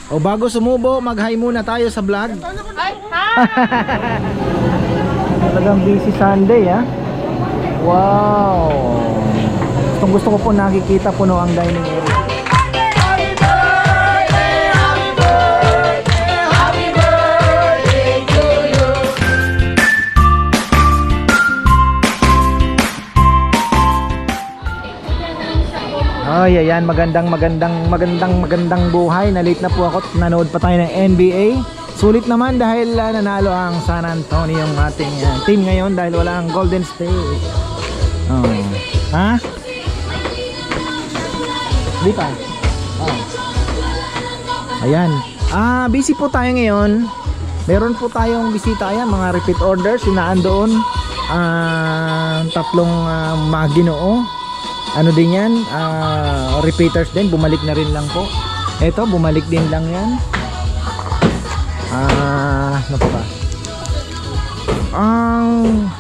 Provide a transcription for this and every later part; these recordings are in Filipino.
O bago sumubo, mag-hi muna tayo sa vlog. Hi! Talagang busy Sunday, ha? Wow! Gustong gusto ko po nakikita puno ang dining area. Ay, ayan, magandang buhay. Na-late na po ako. Nanood pa tayo ng NBA. Sulit naman dahil nanalo ang San Antonio yung ating team ngayon dahil wala ang Golden State. Oh. Ha? Di pa? Oh. Ayan. Busy po tayo ngayon. Meron po tayong bisita. Ayan, mga repeat orders. Sinaan doon. Tatlong mga Ginoo. Ano din yan, repeaters din, bumalik na rin lang po. Eto, bumalik din lang yan. Ano pa ba? Ang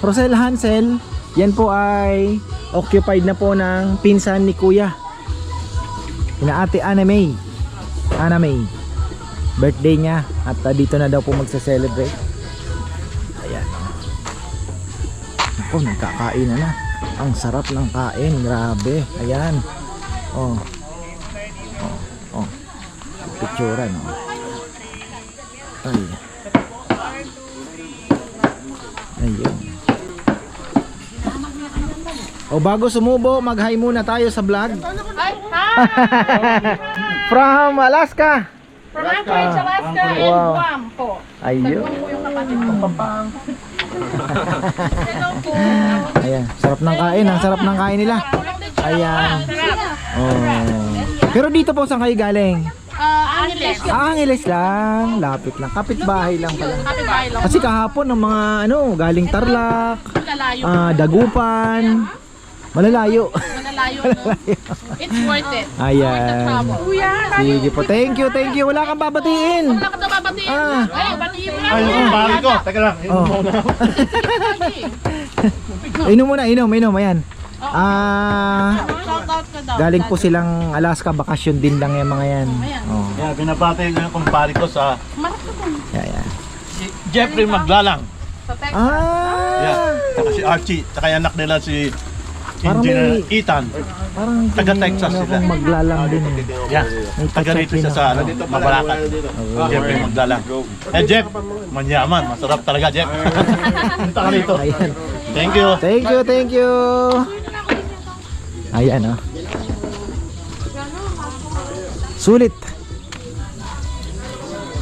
Rosel Hansel, yan po ay occupied na po ng pinsan ni Kuya, ina Ate Ana May. Birthday niya at dito na daw po magsa-celebrate. Ayan. Ako, nagkakain na. Ang sarap ng kain, grabe. Ayan. Oh. Picturean, oh. Ay. Ayun. O bago sumubo, mag-hi muna tayo sa vlog. Hi! From Alaska. From Anchorage, Alaska and Wow. Guam po. Ayun. Po yung kapatid ko. Hello po. Ayan, sarap ng kain. Ang sarap ng kain nila. Ayan. Oh. Pero dito po saan kayo galing? Angeles. Angeles lang. Lapit lang. Kapitbahay lang pala. Kapitbahay lang. Kasi kahapon ng mga galing Tarlac, Malalayo. Dagupan. Malalayo. Malalayo mo. It's worth it. Worth the Ayan. trouble. Kuya, Sige po. Thank you. Wala kang babatiin. wala ka na babatiin. Ah. Ay, batiin mo Ay, yung bali ko. Teka lang. Oh. Inom muna, inom. Ayan. Shout out ka daw. Galing po silang Alaska. Bakasyon din lang yung mga yan. Oh. Yeah, binabati ko yung kumpare ko sa Marap ko kung Ayan. si Jeffrey Maglalang. sa Texas. Yeah. Saka si Archie. Saka yung anak nila si Parang Engineer may- Ethan. Parang Taga Texas sila. akong maglalang din. Yeah. Taga rito siya sa Mabalacat. Jeffrey Maglalang. Eh Jeff, manyaman. Masarap talaga Jeff. Punta ka rito. Ayan. Thank you. Thank you. Ayan, oh. Sulit.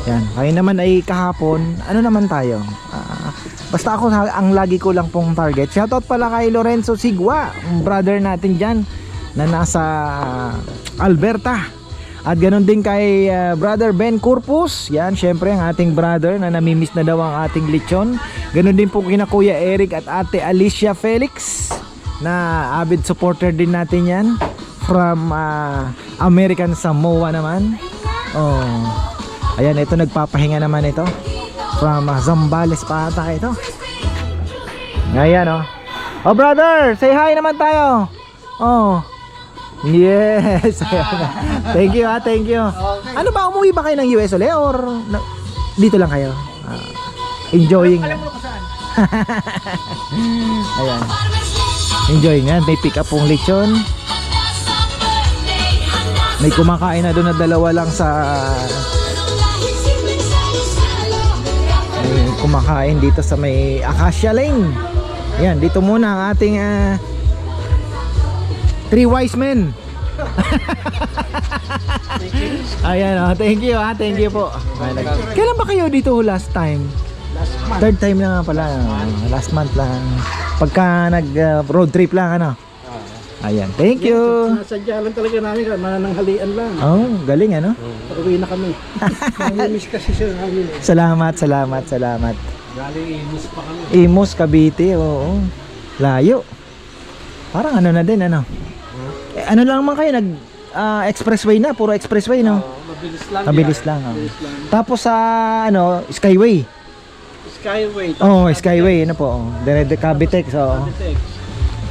Yan. Kayo naman ay kahapon. Ano naman tayo? Basta ako ang lagi ko lang pong target. Shoutout pala kay Lorenzo Sigua, brother natin dyan na nasa Alberta. At ganoon din kay brother Ben Corpus. Yan, syempre ang ating brother na namimiss na daw ang ating lechon. Ganoon din po kina Kuya Eric at Ate Alicia Felix na avid supporter din natin yan. From American Samoa naman. Oh. Ayan, ito nagpapahinga naman ito. From Zambales pa ata ito. Ayan, oh. Oh brother, say hi naman tayo. Oh. Yes. Thank you, thank you. Ano ba, umuwi ba kayo ng US ulit or dito lang kayo? Enjoying. Ayan. Enjoying yan. May pick up pong lechon. May kumakain na doon na dalawa lang sa kumakain dito sa may Acacia Lane. Yan, dito muna ang ating Three Wise Men. Ayan, oh, thank you po. Kailan ba kayo dito last time? Third time lang pala. Last month lang. Pagka nag road trip lang ano. Ayan, thank you. Nasadya lang talaga namin, manananghalian lang. Oh, galing ano? Uwi na kami. Namimiss kasi siya namin. Salamat. Galing Imus pa kami. Imus, Cavite, oo. Layo. Parang ano na din, ano? Ano lang man kayo, expressway na, puro expressway, no? Mabilis lang. Mabilis lang, oh. Tapos sa, Skyway. Skyway. Oh, Skyway, ano po, Dire Cavite, so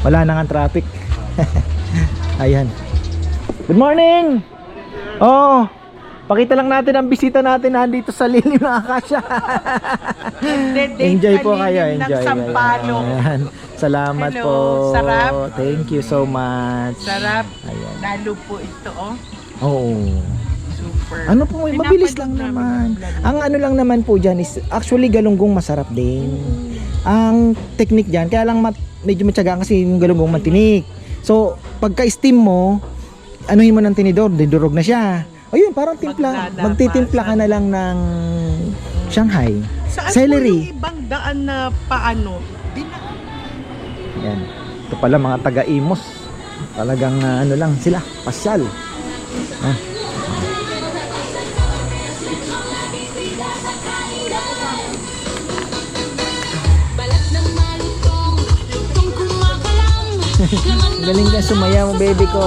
wala na nga traffic. Ayan. Good morning! Oh, Pakita lang natin ang bisita natin nandito sa lilim ng akasya. Enjoy po kayo, enjoy. Ayan. Salamat Hello, po. sarap. Thank you so much. Sarap. Ayan. Lalo po ito, oh. Oo. Super. Ano po, mabilis lang naman. Ang ano lang naman po dyan is, actually galunggong masarap din. Ang technique dyan, kaya lang medyo matyaga kasi yung galunggong matinik. So, pagka-steam mo, anuhin mo ng tinidor, didurog na siya. Ayun, parang timpla. Maglalaba. Magtitimpla ka na lang ng Shanghai. Saan Celery. po yung ibang daan na paano? Yan. Ito pala mga taga-Imos. Talagang ano lang sila, pasyal. Ah. Galing ka sumayaw, baby ko.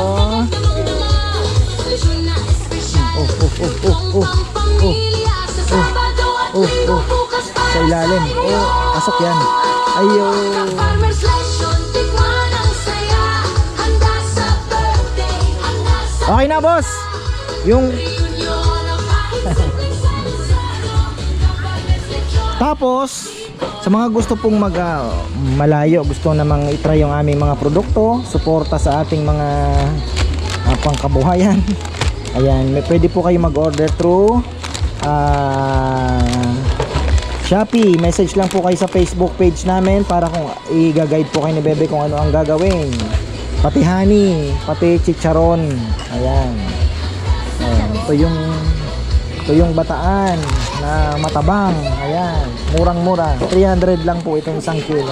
Sa ilalim. Pasok yan. Ayo. Okay na, boss. Yung tapos sa mga gusto pong malayo, gusto namang i-try yung aming mga produkto, suporta sa ating mga pangkabuhayan. Ayan, pwede po kayo mag-order through Shopee. Message lang po kayo sa Facebook page namin para kung i-guide po kayo ni Bebe kung ano ang gagawin. Pati honey, pati chicharon. Ayan. Ayan. Ito yung bataan na matabang. Ayan. Murang-mura. 300 lang po itong 1 kilo.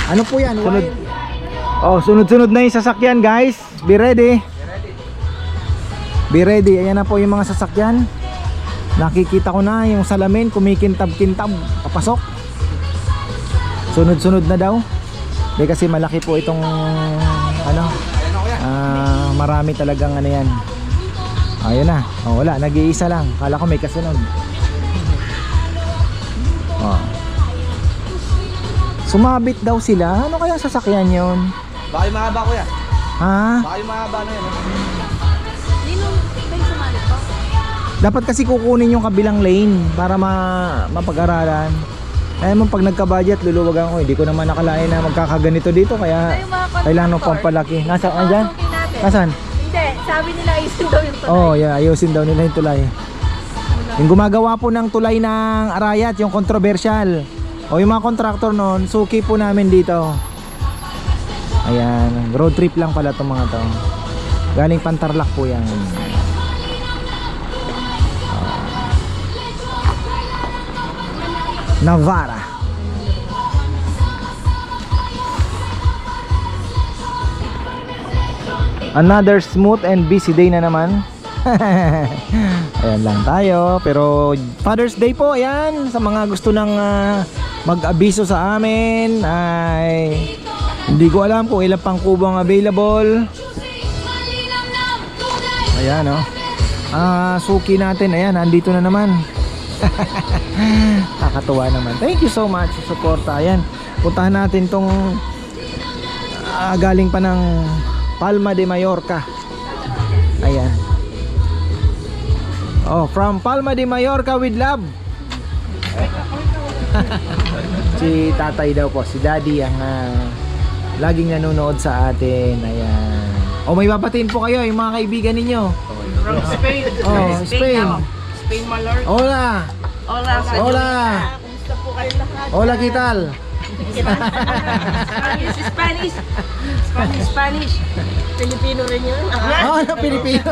Ano po yan? Sunod. Oh, sunod-sunod na yung sasakyan, guys. Be ready. Be ready. Ayan na po yung mga sasakyan. Nakikita ko na yung salamin kumikintab-kintab. Papasok. Sunod-sunod na daw. Hindi kasi malaki po itong marami talagang ano yan. Ayun na. Oh, wala, nag-iisa lang. Kala ko may kasunod. Oh. Sumabit daw sila. Ano kaya sasakyan yun? Baka yung mahaba ko yan. Ha? Baka yung mahaba na yan. Dapat kasi kukunin yung kabilang lane para mapag-aralan. Kaya mo pag nagka-budget, luluwagan ko. Hindi ko naman nakalain na magkakaganito dito. Kaya kailangan ng pampalaki. Nasaan? Andyan? Nasaan? Hindi, sabi nila ayusin daw yung tulay. Oh, yeah, ayusin daw nila yung tulay. Yung gumagawa po ng tulay ng Arayat, yung controversial. O yung mga contractor noon, suki po namin dito. Ayan, road trip lang pala itong mga to. Galing Pantarlac po yan. Navarra. Another smooth and busy day na naman. Ayan lang tayo. Pero Father's Day po, ayan. Sa mga gusto ng mag-abiso sa amin, ay hindi ko alam kung ilang pang kubong available. Ayan, oh. Suki natin, ayan, nandito na naman. Nakakatuwa naman. Thank you so much sa suporta. Ayan, puntahan natin tong galing pa ng Palma de Mallorca. Ayan. Oh, from Palma de Mallorca with love. Si tatay daw po, si daddy ang laging nanonood sa atin. Ayan. Oh, may babatiin po kayo yung mga kaibigan ninyo. From Spain. Oh, Spain. Spain, Mallorca. Hola. Hola. Hola. Kumusta po kayo lahat? Hola, ¿qué tal? Spanish. Filipino rin yun. Oh, na Pilipino.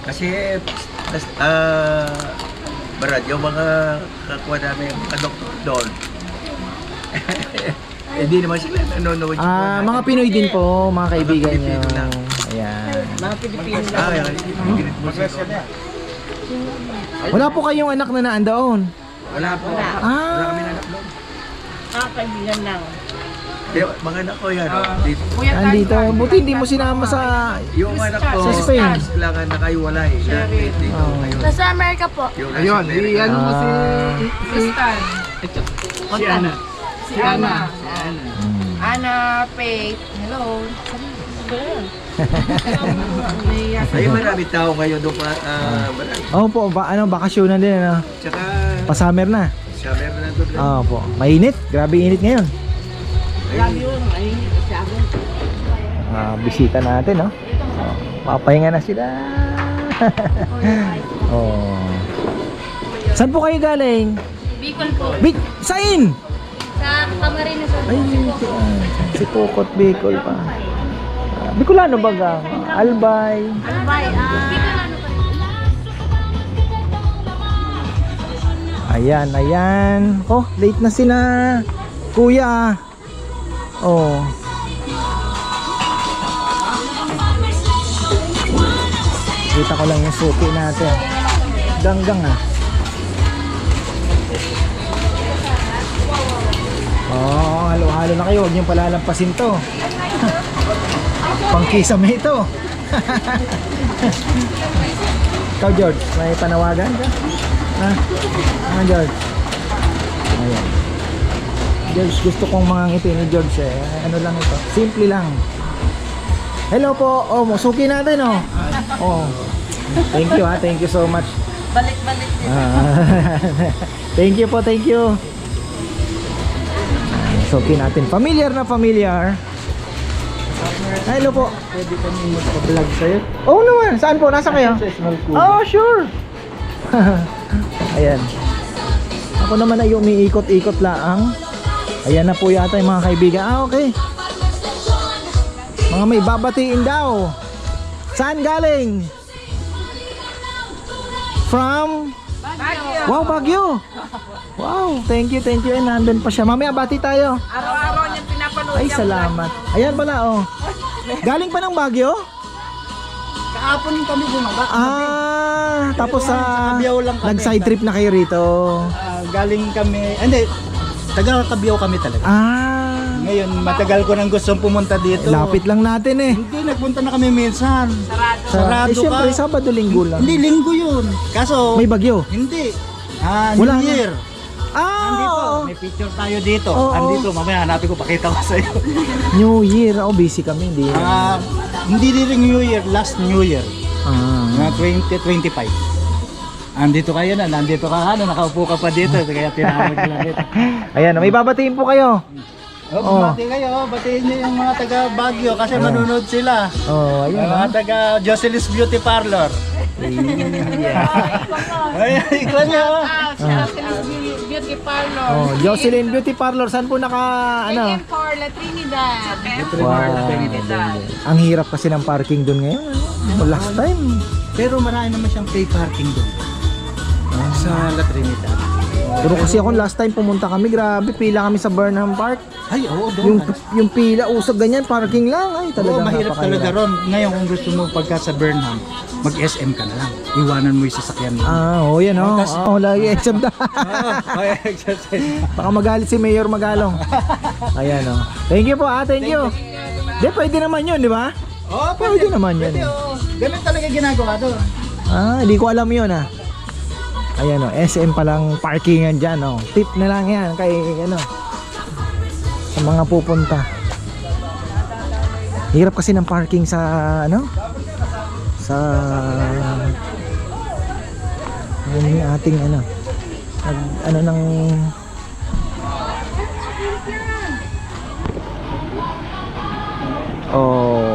Kasi, Brad, yung mga kakuha namin, mga doktor doon, hindi naman sila nanonood. Mga Pinoy din po, mga kaibigan nyo. Pilipino lang. Ayan. Mga Pilipino lang. Hindi mo sila. Wala po kayong anak na naandoon. Wala po. Wala kami Ah, anak doon. Kaibigan lang. Kaya mga anak ko yan, dito. andito. Buti hindi mo sinama sa... Yung anak ko, Sa Spain. lang nakaiwalay. Dito Oh. ngayon. Nasa Amerika po. Ayun, Ano mo si... Tristan. Si Ana. Si Ana. Hmm. Ana, Faith. Hello. Ay, marami tao ngayon doon pa. Marami. Opo, bakasyon na din, ano? Tsaka, Pa-summer na. sabi mo na doon. Opo, mainit. Grabe init ngayon. Grabe yun. Mainit kasi ako. Bisita natin, no? Papahinga na sila. Oh. Saan po kayo galing? Bicol po. Saan? Sa Camarines po. Ay, si Pukot Bicol pa. Bicolano ba ga? Albay. Albay. Bicolano pa rin. Ayan. Oh, late na sila. Kuya. Oh. Kita ko lang yung suki natin. Ganggang ah. Oh, halo-halo na kayo. Huwag niyong palalampasin to. Pangkisame ito. Ikaw, George, may panawagan ka? Ha? George? Ayan. George, gusto kong mga ngiti ni George eh. Ano lang ito? Simple lang. Hello po. Oh, suki natin oh. Oh. Thank you ha. Thank you so much. Balik-balik din. Thank you po. Thank you. Suki natin. Familiar na familiar. Hello po. Pwede kami magpa-vlog sa'yo. Oo naman. Saan po? Nasa kayo? Sa small cool. Oh, sure. Ayan. Ako naman ay umiikot-ikot laang. Ayan na po yata yung mga kaibigan. Okay. Mga may babatiin daw. Saan galing? From? Baguio. Wow, Baguio. Wow, thank you. Ay, nandun pa siya. Mamaya bati tayo. Araw-araw niyang pinapanood. Ay, niya. salamat. Ayan pala, oh. Galing pa ng Baguio? Kahapon kami bumaba. Tapos Kabiyaw lang kami. nag-side trip na kayo rito. Galing kami, hindi, taga Kabiyaw kami talaga. Ngayon, matagal ko nang gustong pumunta dito. Lapit lang natin eh. Hindi, nagpunta na kami minsan. Sarado Siyempre, ka. Sabado, Linggo lang. Hindi, linggo yun. Kaso, May bagyo. hindi. Wala New na. Year. Andito, Oo. may picture tayo dito. Oo. Andito, mamaya hanapin ko, pakita ko sa'yo. New Year. Busy kami. Hindi. Hindi din New Year, last New Year. Ah. 2025. Andito kayo na, nandito ka, nakaupo ka pa dito, kaya tinawag ko lang dito. Ayan, may babatiin po kayo. Bati kayo, batiin niyo yung mga taga Baguio kasi manunod sila. Oh, ayan. Mga taga Jocelyn's Beauty Parlor. Ay, ikaw niyo. Siya, beauty parlor. Oh, Jocelyn Beauty Parlor. Saan po ano? For La Trinidad. Wow. Ang hirap kasi ng parking doon ngayon. Last time. Pero marami naman siyang free parking doon. Sa La Trinidad. Pero kasi ako last time pumunta kami, grabe, pila kami sa Burnham Park. Ay, oo, doon. Yung pila, usog ganyan, parking lang. Ay, Oo, talagang mahirap napakahirap. talaga ron. Ngayon, kung gusto mo pagka sa Burnham, mag-SM ka na lang. Iwanan mo yung sasakyan mo. Yan oh. Oh, lagi exam na. Exercise. Baka magalit si Mayor Magalong. Ayan oh. Thank you po, thank you. Di, pwede naman yun, di ba? Oo, Pwede naman yun. Pwede, oo. Ganun talaga ginagawa doon. Hindi ko alam yun Ayan oh, SM palang parkingan dyan oh. Tip na lang yan kay sa mga pupunta. Hirap kasi ng parking sa sa yung ating ng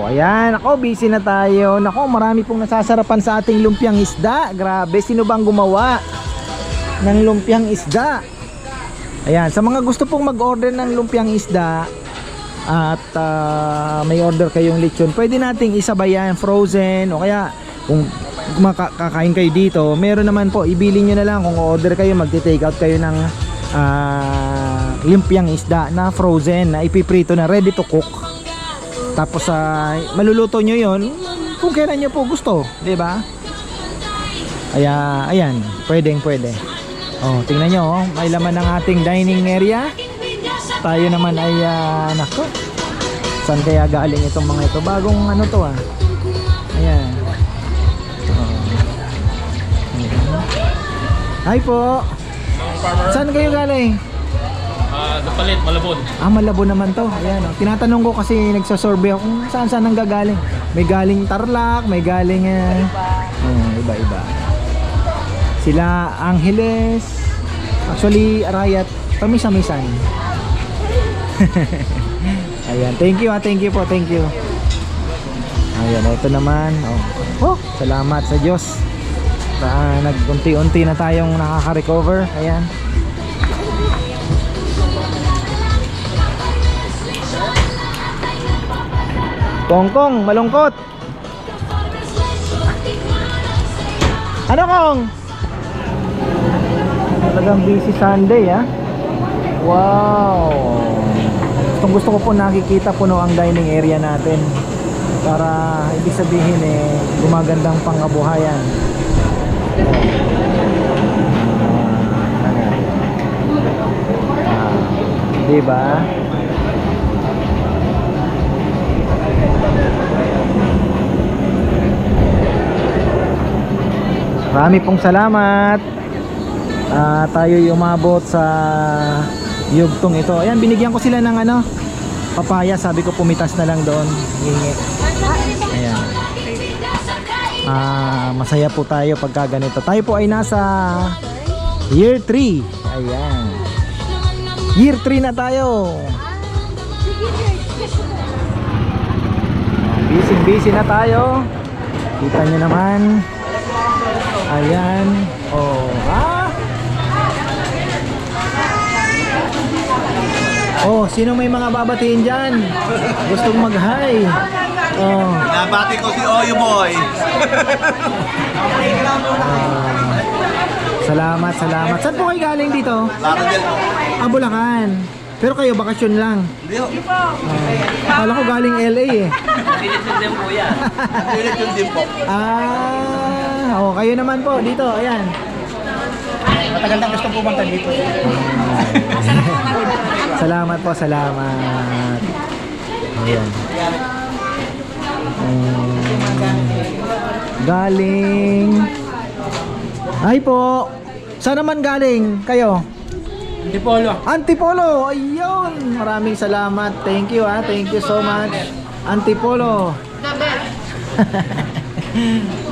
ayan, ako busy na tayo. Nako, marami pong nasasarapan sa ating lumpiang isda. Grabe, sino bang gumawa ng lumpiang isda? Ayan, sa mga gusto pong mag-order ng lumpiang isda at may order kayong lechon, pwede nating isabayan frozen o kaya kung makakain kayo dito, meron naman po, ibili nyo na lang. Kung order kayo, magti-take out kayo ng lumpiang isda na frozen, na ipiprito na ready to cook. Tapos maluluto nyo yon kung kailan nyo po gusto, di ba? Ayan, pwede. Oh, tingnan nyo, may laman ng ating dining area. Tayo naman ay nako. Saan kaya galing itong mga ito? Bagong to Ayan. Hi po. Saan kayo galing? Napalit, Malabon. Malabo naman to. Ayan, oh. Tinatanong ko kasi nagsasurvey ako kung saan ang gagaling. May galing Tarlac, may galing iba-iba. Sila Angeles. Actually, Arayat, pamisa-misan. Ayan, thank you po, thank you. Ayan, ito naman. Salamat sa Diyos. Nag-unti-unti na tayong nakaka-recover. Ayan. Kongkong, malungkot. Ano Kong? Talagang busy Sunday Wow. Gusto ko po nakikita puno ang dining area natin. Para ibig sabihin gumagandang pangkabuhayan. Diba? Marami pong salamat. Tayo'y umabot sa yugtong ito. Ayan, binigyan ko sila ng papaya. Sabi ko pumitas na lang doon. Hingi. Ayan. Masaya po tayo pagka ganito. Tayo po ay nasa year 3. Ayan. Year 3 na tayo. Busy na tayo. Kita nyo naman. Ayan. Sino may mga babatiin dyan? Gustong mag-hi. Nabati ko si Oyo Boy. Salamat. Saan po kayo galing dito? Laradel po. Bulacan. Pero kayo bakasyon lang. Hindi ho. Akala ko galing LA Pilit-pilit po yan. Pilit yun din po. Kayo naman po dito. Ayan. Matagal na gusto pumunta dito. Salamat po, salamat. Ayan. Galing. Ay po. Saan naman galing kayo? Antipolo. Ayun. Maraming salamat. Thank you Thank you so much. Antipolo.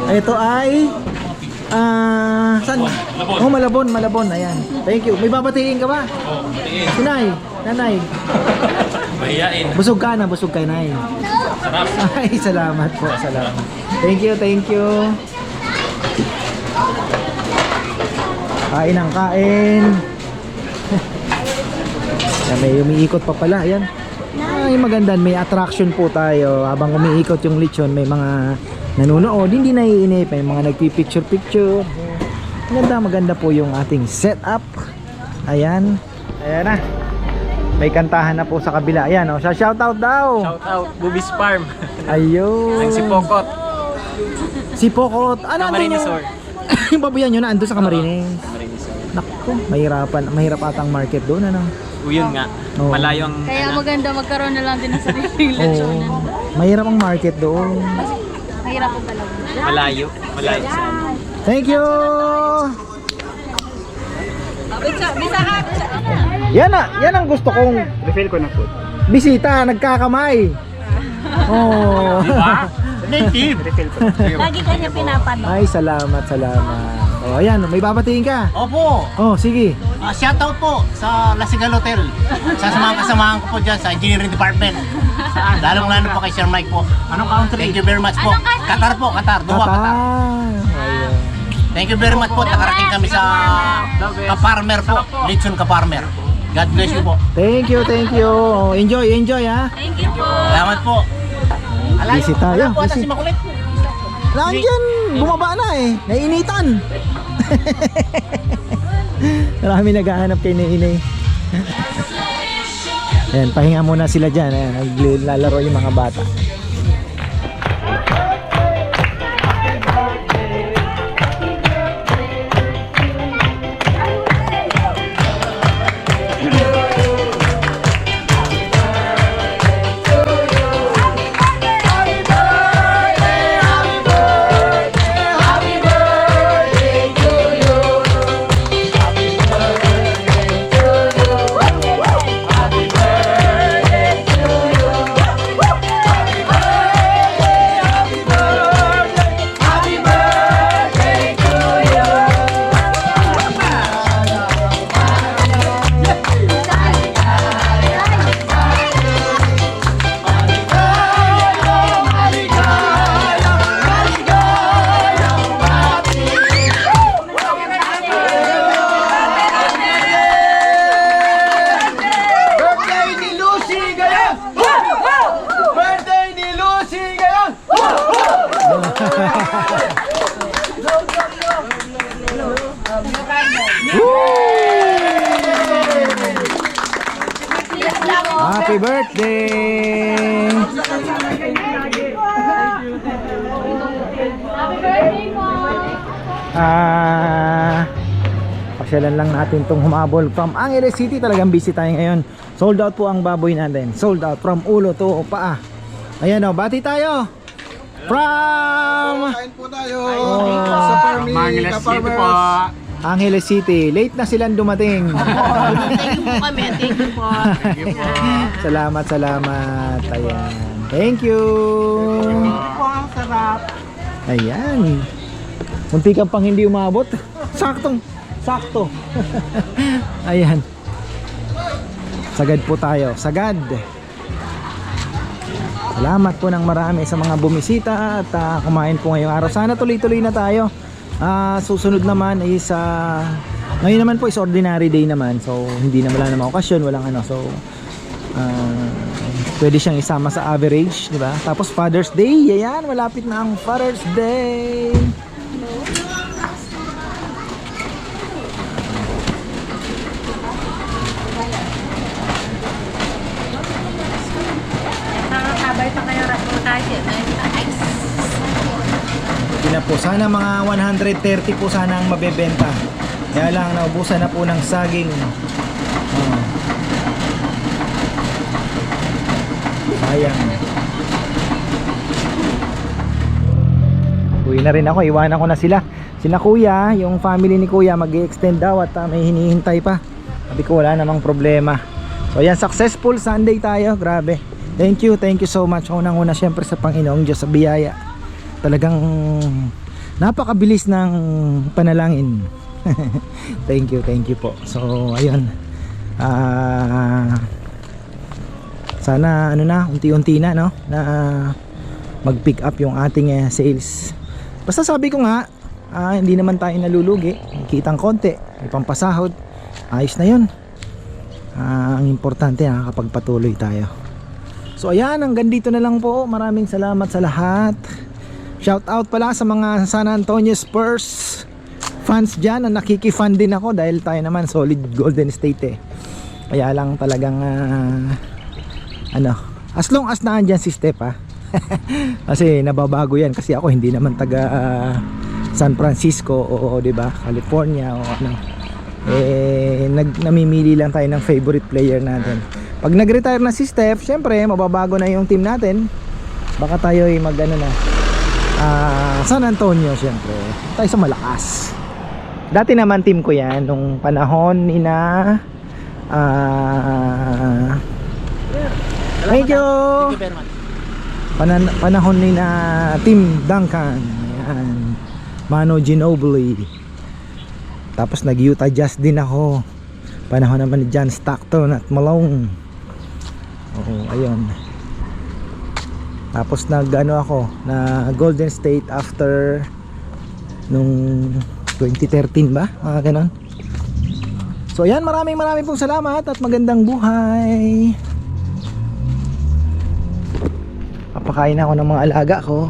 Ito ay saan? Malabon. Ayan. Thank you. May babatiin ka ba? Sinay, nanay. Mahiyain. Busog ka, Nay. Sarap. Ay, salamat po, salamat. Thank you. Kain ang kain. Yan, may umiikot pa pala. Ayan. Ay, maganda. May attraction po tayo. Habang umiikot yung lechon, may mga nanonood. Hindi naiinip. May mga nagpipicture-picture. Maganda po yung ating setup. Ayan. Ayan na. May kantahan na po sa kabila. Ayan, shoutout daw. Shoutout, Bubis Farm. Ayun. Ang Sipokot. Sipokot. Ano Camarines nyo? Sur. Yung babuyan nyo na ando sa Camarines. Camarines Sur. Naku, mahirap atang market doon, Yun nga. Oo. Malayo ang Kaya maganda magkaroon na lang din ng sariling lechonan. Mahirap ang market doon. Mahirap po talaga. Malayo sa Thank you. Yan ang gusto kong Refill ko na po. bisita, nagkakamay. Native. Refill ko. Lagi kanya pinapanood. Ay, salamat. Ayan, may babatiin ka. Opo, Sige. shoutout po sa Lasigal Hotel. Sa mga kasamahan ko po dyan sa engineering department. Lalong-lalo po kay Sir Mike po. Anong country? Thank you very much po. Qatar po, Qatar. Doha, Qatar. Ayan. Thank you very much po. Nakarating kami sa Kaparmer po. Litson Kaparmer. God bless you po. Thank you. Enjoy ha. Thank you po. Salamat po. Busy tayo. Wala po ata si Makulit. Nandiyan, bumaba na naiinitan. Marami naghahanap kay Neinay. Ayan, pahinga muna sila dyan. Ayan, naglalaro yung mga bata. Happy birthday! Pasyalan lang natin tong humabol from Angeles City. Talagang busy tayo ngayon. Sold out po ang baboy natin. Sold out from ulo to paa. Ayan o, bati tayo from Kain po tayo sa farming ka-farmers. Angeles City. Late na silang dumating. Thank you po kami. Thank you po. Salamat, salamat. Ayan. Thank you. Po, ang sarap. Ayan. Munti ka pang hindi umabot. Sakto. Ayan. Sagad po tayo. Sagad. Salamat po ng marami sa mga bumisita at kumain po ngayong araw. Sana tuloy-tuloy na tayo. Susunod naman is ngayon naman po is ordinary day naman. So hindi na wala namang okasyon, walang ano. So pwede siyang isama sa average, di ba? Tapos Father's Day, ayan, malapit na ang Father's Day. Nakakabay pa kayo reportage. Hindi na po, sana mga 130 po sana ang mabebenta. Kaya lang naubusan na po ng saging. Sayang. Uwi na rin ako, iwanan ko na sila. Sila kuya, yung family ni kuya mag-i-extend daw at may hinihintay pa. Sabi ko wala namang problema. So yan, successful Sunday tayo, grabe. Thank you so much. Unang-una syempre sa Panginoong Diyos sa biyaya. Talagang napakabilis ng panalangin. Thank you po. So ayun. Sana ano na, unti-unti na no, na mag-pick up yung ating sales. Basta sabi ko nga, hindi naman tayo nalulugi, kitang konti, may pampasahod, ayos na yun. Ang importante nakakapagpatuloy tayo. So ayan, hanggang dito na lang po. Maraming salamat sa lahat. Shout out pala sa mga San Antonio Spurs fans dyan na nakikifan din ako dahil tayo naman solid Golden State Kaya lang talagang as long as naandyan si Steph kasi nababago yan kasi ako hindi naman taga San Francisco o di ba California o ano, namimili lang tayo ng favorite player natin. Pag nag-retire na si Steph, syempre mababago na yung team natin, baka tayo ay mag San Antonio, syempre tayo sa malakas. Dati naman team ko yan nung panahon ni na medyo panahon ni na Team Duncan, ayan, Mano Ginobili. Tapos nag Utah Jazz din ako, panahon naman ni John Stockton at Malone. Ayun. Tapos ako na Golden State after nung 2013 ba, mga ganon. So ayan, maraming pong salamat at magandang buhay. Papakain ako ng mga alaga ko.